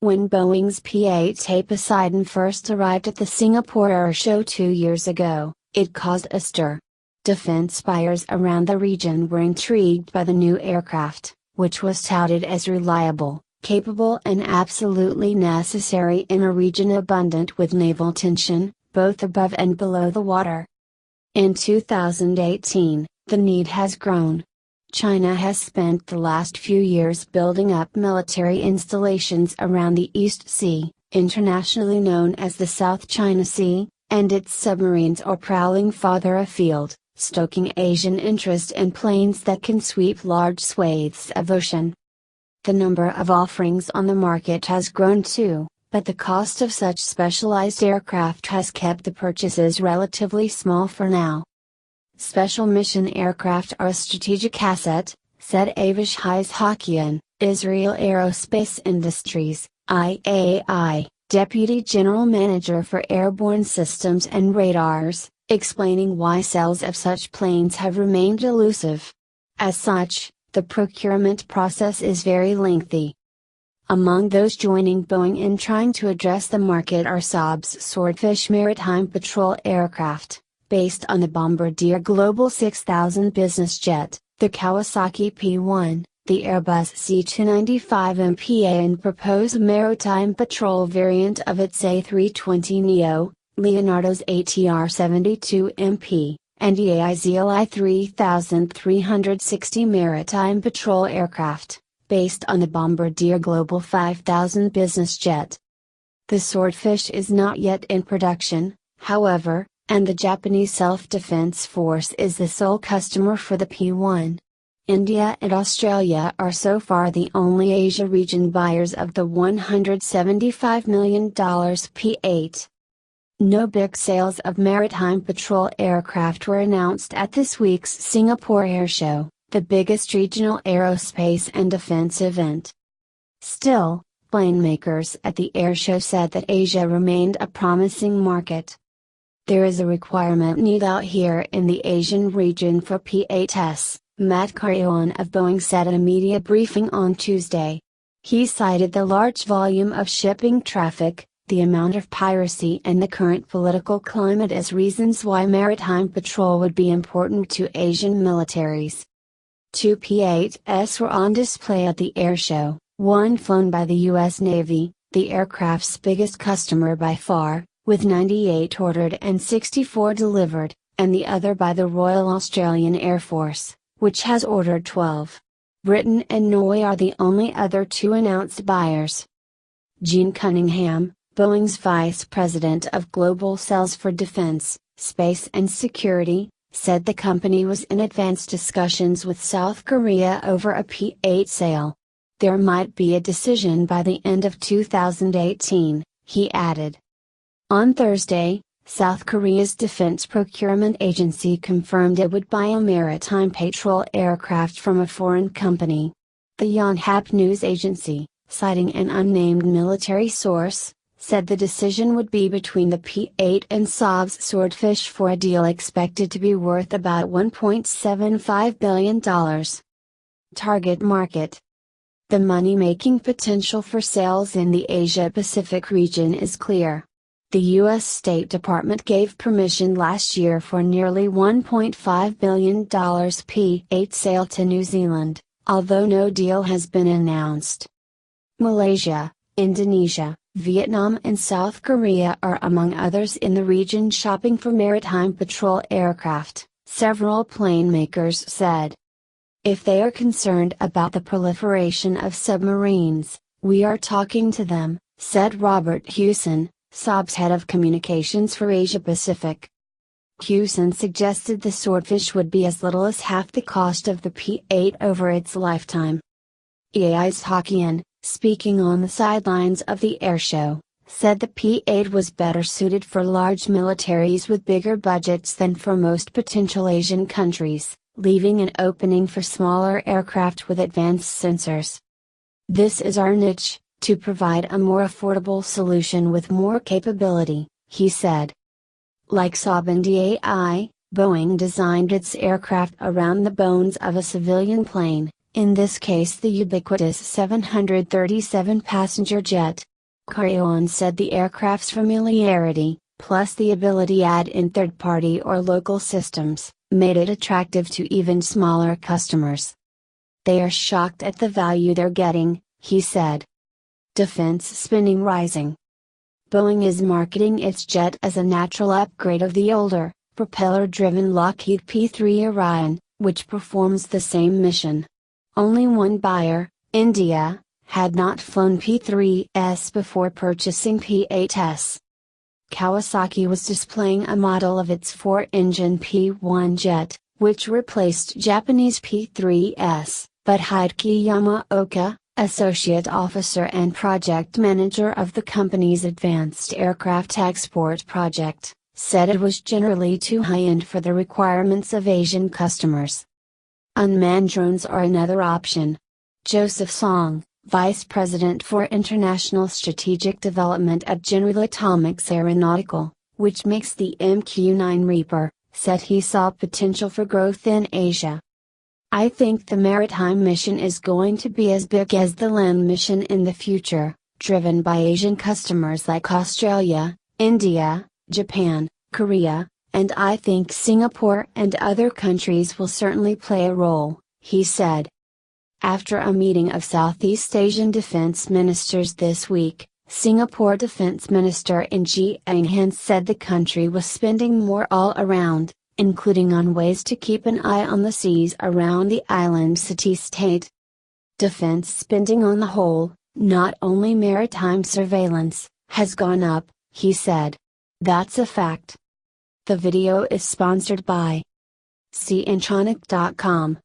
When Boeing's P-8A Poseidon first arrived at the Singapore Airshow 2 years ago, it caused a stir. Defense buyers around the region were intrigued by the new aircraft, which was touted as reliable, capable and absolutely necessary in a region abundant with naval tension, both above and below the water. In 2018, the need has grown. China has spent the last few years building up military installations around the East Sea, internationally known as the South China Sea, and its submarines are prowling farther afield, stoking Asian interest in planes that can sweep large swathes of ocean. The number of offerings on the market has grown too, but the cost of such specialized aircraft has kept the purchases relatively small for now. Special mission aircraft are a strategic asset, said Avishai Izhakian, Israel Aerospace Industries, IAI, Deputy General Manager for Airborne Systems and Radars, explaining why sales of such planes have remained elusive. As such, the procurement process is very lengthy. Among those joining Boeing in trying to address the market are Saab's Swordfish maritime patrol aircraft, based on the Bombardier Global 6000 business jet, the Kawasaki P-1, the Airbus C295MPA and proposed maritime patrol variant of its A320neo, Leonardo's ATR-72MP, and EAI's ELI 3360 maritime patrol aircraft, based on the Bombardier Global 5000 business jet. The Swordfish is not yet in production, however, and the Japanese Self-Defense Force is the sole customer for the P-1. India and Australia are so far the only Asia region buyers of the $175 million P-8. No big sales of maritime patrol aircraft were announced at this week's Singapore Airshow, the biggest regional aerospace and defense event. Still, plane makers at the airshow said that Asia remained a promising market. There is a requirement need out here in the Asian region for P-8s, Matt Carreon of Boeing said at a media briefing on Tuesday. He cited the large volume of shipping traffic, the amount of piracy and the current political climate as reasons why maritime patrol would be important to Asian militaries. 2 P-8s were on display at the airshow, one flown by the U.S. Navy, the aircraft's biggest customer by far, with 98 ordered and 64 delivered, and the other by the Royal Australian Air Force, which has ordered 12. Britain and Norway are the only other two announced buyers. Gene Cunningham, Boeing's Vice President of Global Sales for Defense, Space and Security, said the company was in advanced discussions with South Korea over a P-8 sale. There might be a decision by the end of 2018, he added. On Thursday, South Korea's Defense Procurement Agency confirmed it would buy a maritime patrol aircraft from a foreign company. The Yonhap news agency, citing an unnamed military source, said the decision would be between the P-8 and Saab's Swordfish for a deal expected to be worth about $1.75 billion. Target market. The money-making potential for sales in the Asia-Pacific region is clear. The U.S. State Department gave permission last year for nearly $1.5 billion P-8 sale to New Zealand, although no deal has been announced. Malaysia, Indonesia, Vietnam and South Korea are among others in the region shopping for maritime patrol aircraft, several plane makers said. If they are concerned about the proliferation of submarines, we are talking to them, said Robert Hewson, Saab's head of communications for Asia Pacific. Hewson suggested the Swordfish would be as little as half the cost of the P-8 over its lifetime. Avishai Izhakian, speaking on the sidelines of the airshow, said the P-8 was better suited for large militaries with bigger budgets than for most potential Asian countries, leaving an opening for smaller aircraft with advanced sensors. This is our niche, to provide a more affordable solution with more capability, he said. Like Saab and EAI, Boeing designed its aircraft around the bones of a civilian plane, in this case the ubiquitous 737 passenger jet. Carrion said the aircraft's familiarity, plus the ability to add in third-party or local systems, made it attractive to even smaller customers. They are shocked at the value they're getting, he said. Defense spending rising. Boeing is marketing its jet as a natural upgrade of the older, propeller-driven Lockheed P-3 Orion, which performs the same mission. Only one buyer, India, had not flown P-3s before purchasing P-8s. Kawasaki was displaying a model of its four-engine P-1 jet, which replaced Japanese P-3s, but Hideki Yamaoka, associate officer and project manager of the company's advanced aircraft export project, said it was generally too high-end for the requirements of Asian customers. Unmanned drones are another option. Joseph Song, Vice President for International Strategic Development at General Atomics Aeronautical, which makes the MQ-9 Reaper, said he saw potential for growth in Asia. I think the maritime mission is going to be as big as the land mission in the future, driven by Asian customers like Australia, India, Japan, Korea, and I think Singapore and other countries will certainly play a role, he said. After a meeting of Southeast Asian defense ministers this week, Singapore Defense Minister Jiang Han said the country was spending more all around, including on ways to keep an eye on the seas around the island city-state. Defense spending on the whole, not only maritime surveillance, has gone up, he said. That's a fact. The video is sponsored by CNtronic.com.